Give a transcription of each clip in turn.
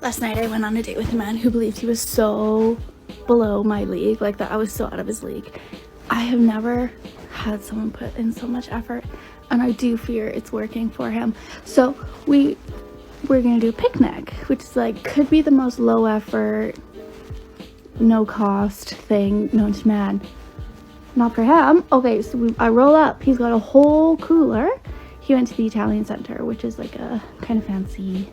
Last night I went on a date with a man who believed he was so below my league, like that I was so out of his league. I have never had someone put in so much effort, and I do fear it's working for him. So we're gonna do a picnic, which is like, could be the most low effort, no cost thing known to man. Not for him. Okay, so I roll up. He's got a whole cooler. He went to the Italian Center, which is like a kind of fancy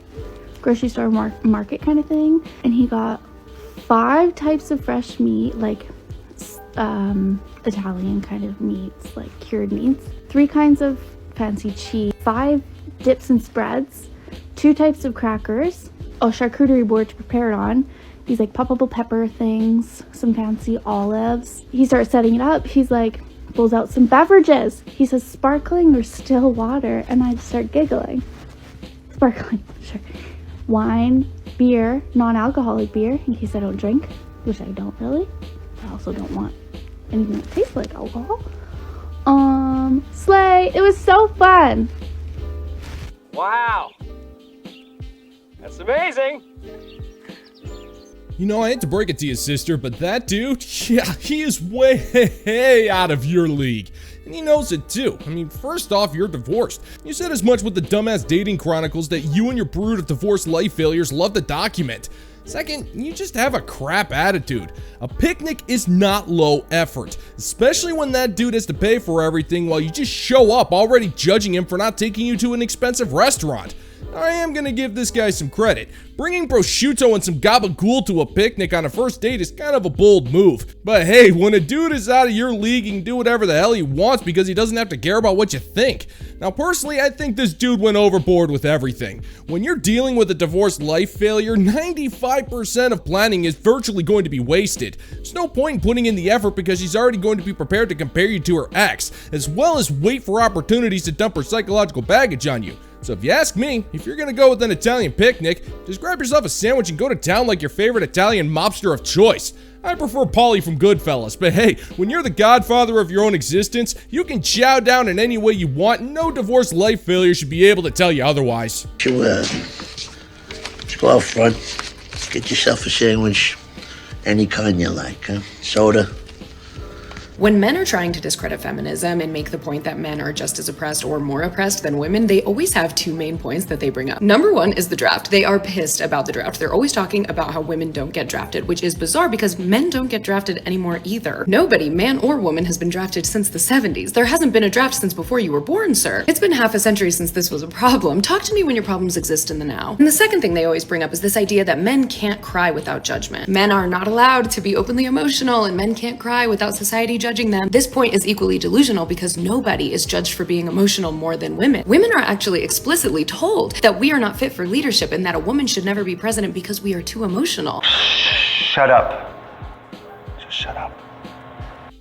grocery store market kind of thing, and he got 5 types of fresh meat, like Italian kind of meats, like cured meats, 3 kinds of fancy cheese, 5 dips and spreads, 2 types of crackers, a charcuterie board to prepare it on, these like poppable pepper things, some fancy olives. He starts setting it up. He's like, pulls out some beverages. He says sparkling or still water, and I start giggling. Sparkling, sure. Wine, beer, non-alcoholic beer, in case I don't drink, which I don't really. I also don't want anything that tastes like alcohol. Slay. It was so fun. Wow. That's amazing. You know, I hate to break it to you, sister, but that dude, yeah, he is way out of your league. And he knows it too. I mean, first off, you're divorced. You said as much with the dumbass dating chronicles that you and your brood of divorced life failures love to document. Second, you just have a crap attitude. A picnic is not low effort, especially when that dude has to pay for everything while you just show up already judging him for not taking you to an expensive restaurant. I am gonna give this guy some credit. Bringing prosciutto and some gabagool to a picnic on a first date is kind of a bold move. But hey, when a dude is out of your league, he can do whatever the hell he wants because he doesn't have to care about what you think. Now personally, I think this dude went overboard with everything. When you're dealing with a divorced life failure, 95% of planning is virtually going to be wasted. There's no point in putting in the effort because she's already going to be prepared to compare you to her ex, as well as wait for opportunities to dump her psychological baggage on you. So if you ask me, if you're gonna go with an Italian picnic, just grab yourself a sandwich and go to town like your favorite Italian mobster of choice. I prefer Paulie from Goodfellas, but hey, when you're the godfather of your own existence, you can chow down in any way you want, and no divorced life failure should be able to tell you otherwise. Just go out front, get yourself a sandwich, any kind you like, huh? Soda. When men are trying to discredit feminism and make the point that men are just as oppressed or more oppressed than women, they always have 2 main points that they bring up. Number 1 is the draft. They are pissed about the draft. They're always talking about how women don't get drafted, which is bizarre because men don't get drafted anymore either. Nobody, man or woman, has been drafted since the 70s. There hasn't been a draft since before you were born, sir. It's been half a century since this was a problem. Talk to me when your problems exist in the now. And the second thing they always bring up is this idea that men can't cry without judgment. Men are not allowed to be openly emotional, and men can't cry without society judging them. This point is equally delusional because nobody is judged for being emotional more than women. Women are actually explicitly told that we are not fit for leadership and that a woman should never be president because we are too emotional. Shut up. Just shut up.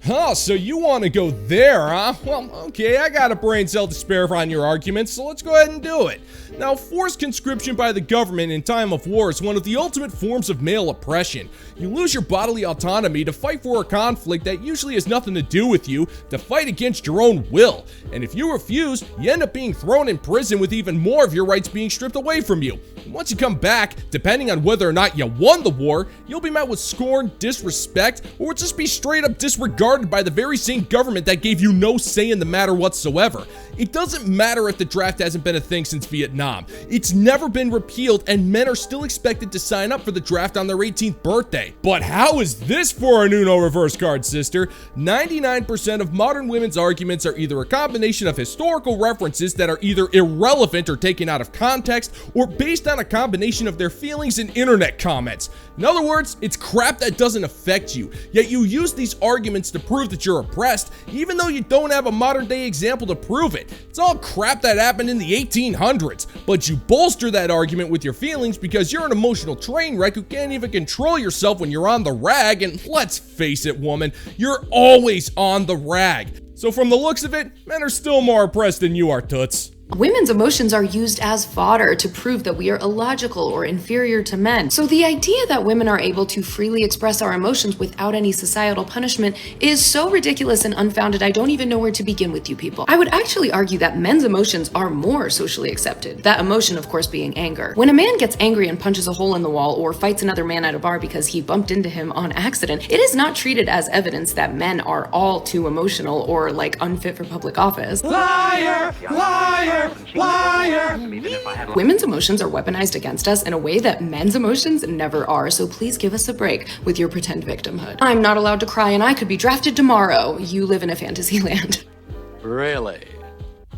Huh, so you want to go there, huh? Well, okay, I got a brain cell to spare on your arguments, so let's go ahead and do it. Now, forced conscription by the government in time of war is one of the ultimate forms of male oppression. You lose your bodily autonomy to fight for a conflict that usually has nothing to do with you, to fight against your own will. And if you refuse, you end up being thrown in prison with even more of your rights being stripped away from you. And once you come back, depending on whether or not you won the war, you'll be met with scorn, disrespect, or just be straight up disregarded by the very same government that gave you no say in the matter whatsoever. It doesn't matter if the draft hasn't been a thing since Vietnam. It's never been repealed, and men are still expected to sign up for the draft on their 18th birthday. But how is this for an Uno reverse card, sister? 99% of modern women's arguments are either a combination of historical references that are either irrelevant or taken out of context, or based on a combination of their feelings and internet comments. In other words, it's crap that doesn't affect you, yet you use these arguments to prove that you're oppressed, even though you don't have a modern day example to prove it. It's all crap that happened in the 1800s, but you bolster that argument with your feelings because you're an emotional train wreck who can't even control yourself when you're on the rag, and let's face it, woman, you're always on the rag. So from the looks of it, men are still more oppressed than you are, toots. Women's emotions are used as fodder to prove that we are illogical or inferior to men. So the idea that women are able to freely express our emotions without any societal punishment is so ridiculous and unfounded, I don't even know where to begin with you people. I would actually argue that men's emotions are more socially accepted. That emotion, of course, being anger. When a man gets angry and punches a hole in the wall or fights another man at a bar because he bumped into him on accident, it is not treated as evidence that men are all too emotional or like unfit for public office. Liar! Liar! Liar! Women's emotions are weaponized against us in a way that men's emotions never are, so please give us a break with your pretend victimhood. I'm not allowed to cry and I could be drafted tomorrow. You live in a fantasy land. Really?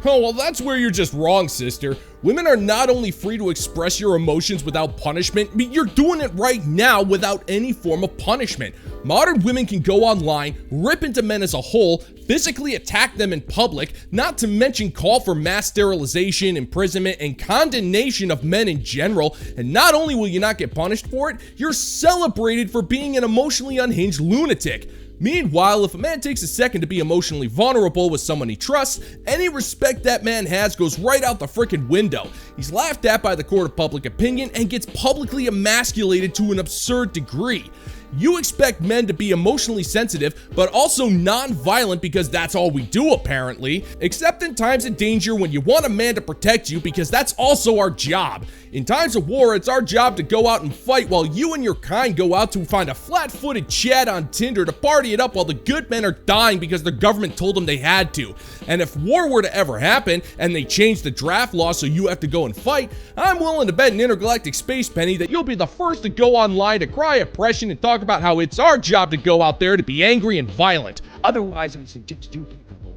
Oh, well, that's where you're just wrong, sister. Women are not only free to express your emotions without punishment, but you're doing it right now without any form of punishment. Modern women can go online, rip into men as a whole, physically attack them in public, not to mention call for mass sterilization, imprisonment, and condemnation of men in general. And not only will you not get punished for it, you're celebrated for being an emotionally unhinged lunatic. Meanwhile, if a man takes a second to be emotionally vulnerable with someone he trusts, any respect that man has goes right out the frickin' window. He's laughed at by the court of public opinion and gets publicly emasculated to an absurd degree. You expect men to be emotionally sensitive, but also non-violent because that's all we do apparently, except in times of danger when you want a man to protect you because that's also our job. In times of war, it's our job to go out and fight while you and your kind go out to find a flat-footed Chad on Tinder to party it up while the good men are dying because the government told them they had to. And if war were to ever happen and they change the draft law so you have to go and fight, I'm willing to bet an intergalactic space penny that you'll be the first to go online to cry oppression and talk about how it's our job to go out there to be angry and violent. Otherwise, I suggest you people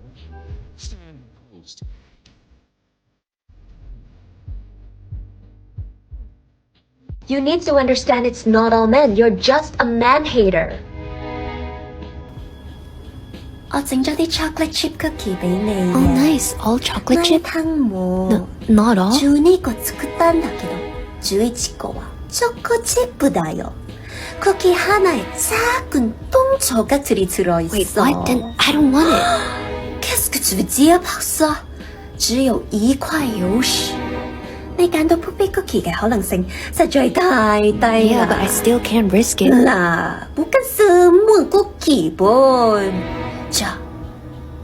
stand post. You need to understand it's not all men. You're just a man hater. 我整咗啲 chocolate chip cookie 俾你。Oh, nice. All chocolate chip? 泣いたんも。 No, not all. 12個作ったんだけど、11個はチョコチップだよ。쿠키 하나에 작은 똥조각들이 들어있어. Wait, what? Then I don't want it. Qu'est-ce que tu veux dire par ça? 只有一塊有時。你揀到 poopy cookie 嘅可能性實在太低啦。Yeah, but I still can't risk it. 나 bukan semua cookie pun. 자,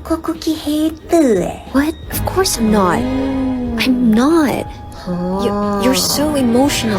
kau cookie hater What? Of course I'm not. I'm not. You're so emotional.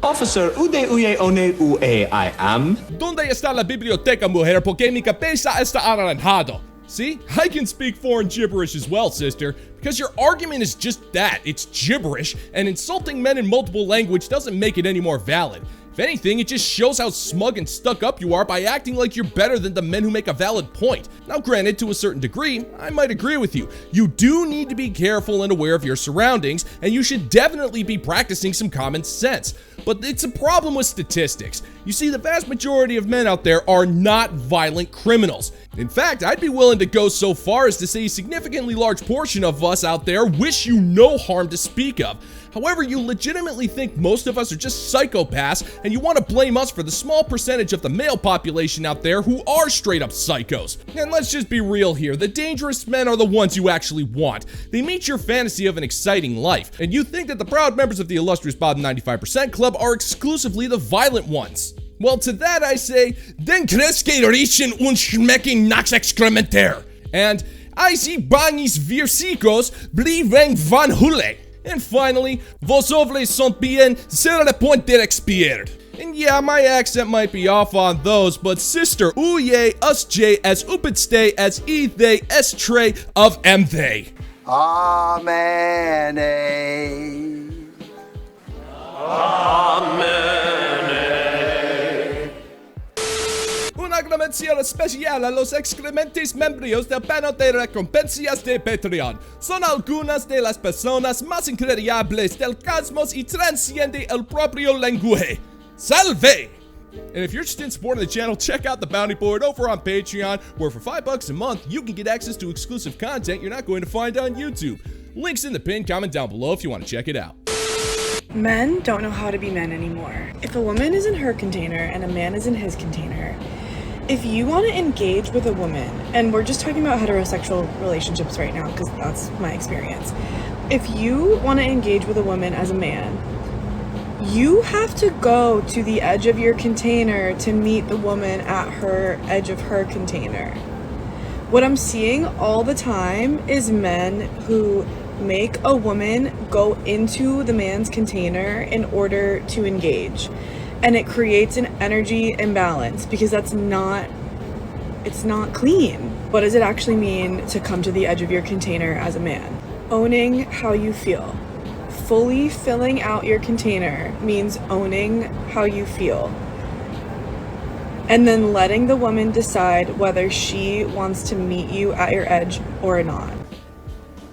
Officer, ude uye one ue I am. ¿Dónde está la biblioteca, mujer? Porque mi cabeza está anaranjado. See? I can speak foreign gibberish as well, sister, because your argument is just that. It's gibberish, and insulting men in multiple language doesn't make it any more valid. If anything, it just shows how smug and stuck up you are by acting like you're better than the men who make a valid point. Now granted, to a certain degree, I might agree with you. You do need to be careful and aware of your surroundings, and you should definitely be practicing some common sense. But it's a problem with statistics. You see, the vast majority of men out there are not violent criminals. In fact, I'd be willing to go so far as to say a significantly large portion of us out there wish you no harm to speak of. However, you legitimately think most of us are just psychopaths, and you want to blame us for the small percentage of the male population out there who are straight up psychos. And let's just be real here, the dangerous men are the ones you actually want. They meet your fantasy of an exciting life, and you think that the proud members of the illustrious Bottom 95% Club are exclusively the violent ones. Well, to that I say, den crees que riechen und schmecken nach excrementer. And I see bangis virsicos blieben van hule. And finally, vos ovles sont bien sur le point d'expirer. And yeah, my accent might be off on those, but sister, uye, us j, as upitste, as e they, s tray of m they. Amen. Un agradecimiento especial a los excrementes miembros del panel de recompensas de Patreon. Son algunas de las personas más increíbles del cosmos y transciende el propio lenguaje. ¡Salve! And if you're interested in supporting the channel, check out the bounty board over on Patreon, where for $5 a month, you can get access to exclusive content you're not going to find on YouTube. Links in the pinned comment down below if you want to check it out. Men don't know how to be men anymore. If a woman is in her container and a man is in his container, If you want to engage with a woman, and we're just talking about heterosexual relationships right now because that's my experience. If you want to engage with a woman as a man, you have to go to the edge of your container to meet the woman at her edge of her container. What I'm seeing all the time is men who make a woman go into the man's container in order to engage. And it creates an energy imbalance because it's not clean. What does it actually mean to come to the edge of your container as a man? Owning how you feel. Fully filling out your container means owning how you feel. And then letting the woman decide whether she wants to meet you at your edge or not.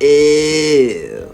Ew.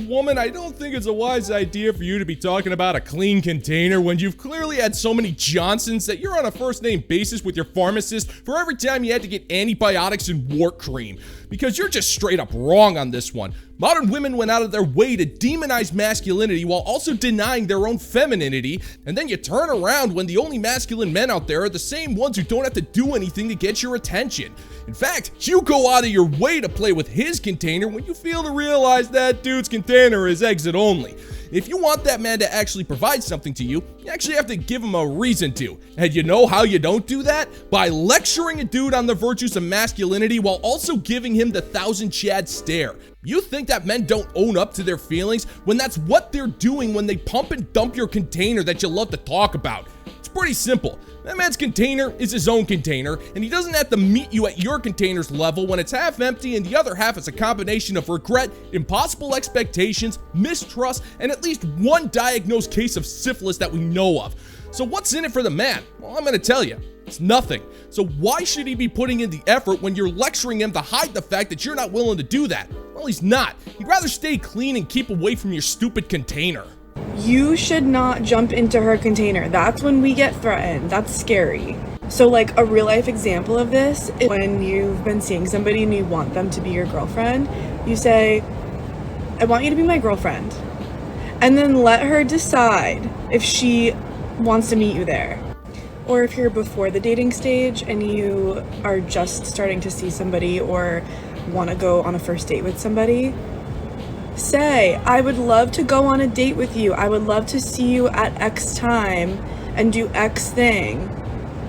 Woman, I don't think it's a wise idea for you to be talking about a clean container when you've clearly had so many Johnsons that you're on a first name basis with your pharmacist for every time you had to get antibiotics and wart cream. Because you're just straight up wrong on this one. Modern women went out of their way to demonize masculinity while also denying their own femininity, and then you turn around when the only masculine men out there are the same ones who don't have to do anything to get your attention. In fact, you go out of your way to play with his container when you fail to realize that dude's container is exit only. If you want that man to actually provide something to you, you actually have to give him a reason to. And you know how you don't do that? By lecturing a dude on the virtues of masculinity while also giving him the 1,000 Chad stare. You think that men don't own up to their feelings when that's what they're doing when they pump and dump your container that you love to talk about? It's pretty simple. That man's container is his own container, and he doesn't have to meet you at your container's level when it's half empty and the other half is a combination of regret, impossible expectations, mistrust, and at least one diagnosed case of syphilis that we know of. So what's in it for the man? Well, I'm gonna tell you. It's nothing. So why should he be putting in the effort when you're lecturing him to hide the fact that you're not willing to do that? Well, he's not. He'd rather stay clean and keep away from your stupid container. You should not jump into her container. That's when we get threatened. That's scary. So like a real life example of this is when you've been seeing somebody and you want them to be your girlfriend, you say, I want you to be my girlfriend. And then let her decide if she wants to meet you there. Or if you're before the dating stage and you are just starting to see somebody or want to go on a first date with somebody, say, I would love to go on a date with you. I would love to see you at X time and do X thing.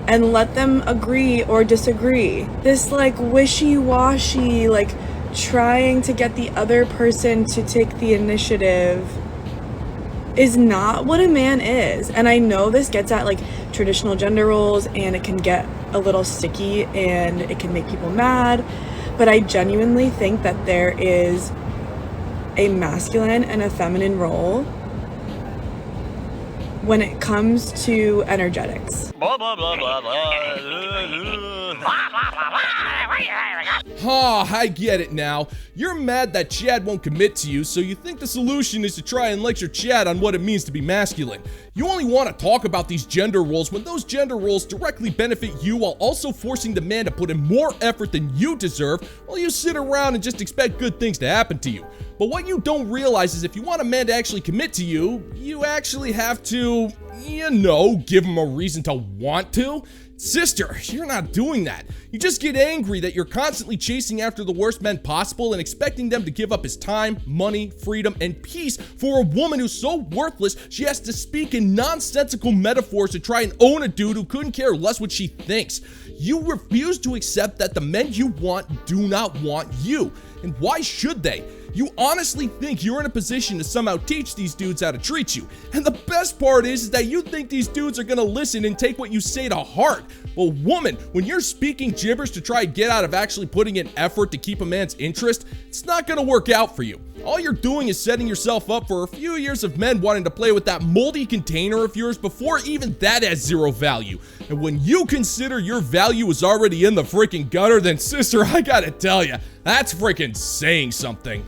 And let them agree or disagree. This like wishy-washy, like trying to get the other person to take the initiative is not what a man is. And I know this gets at like traditional gender roles and it can get a little sticky and it can make people mad. But I genuinely think that there is a masculine and a feminine role when it comes to energetics. I get it now. You're mad that Chad won't commit to you, so you think the solution is to try and lecture Chad on what it means to be masculine. You only want to talk about these gender roles when those gender roles directly benefit you while also forcing the man to put in more effort than you deserve while you sit around and just expect good things to happen to you. But what you don't realize is if you want a man to actually commit to you, you actually have to, give him a reason to want to. Sister, you're not doing that. You just get angry that you're constantly chasing after the worst men possible and expecting them to give up his time, money, freedom, and peace for a woman who's so worthless she has to speak in nonsensical metaphors to try and own a dude who couldn't care less what she thinks. You refuse to accept that the men you want do not want you. And why should they? You honestly think you're in a position to somehow teach these dudes how to treat you. And the best part is that you think these dudes are gonna listen and take what you say to heart. Well, woman, when you're speaking gibberish to try and get out of actually putting in effort to keep a man's interest, it's not gonna work out for you. All you're doing is setting yourself up for a few years of men wanting to play with that moldy container of yours before even that has zero value. And when you consider your value is already in the freaking gutter, then sister, I gotta tell ya, that's freaking saying something.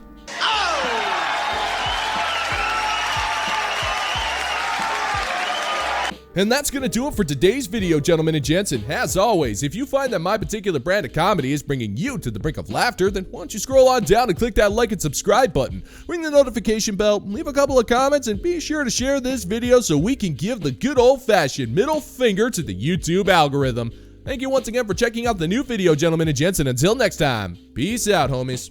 And that's gonna do it for today's video, gentlemen and gents. And as always, if you find that my particular brand of comedy is bringing you to the brink of laughter, then why don't you scroll on down and click that like and subscribe button, ring the notification bell, leave a couple of comments, and be sure to share this video so we can give the good old-fashioned middle finger to the YouTube algorithm. Thank you once again for checking out the new video, gentlemen and gents, and until next time, peace out, homies.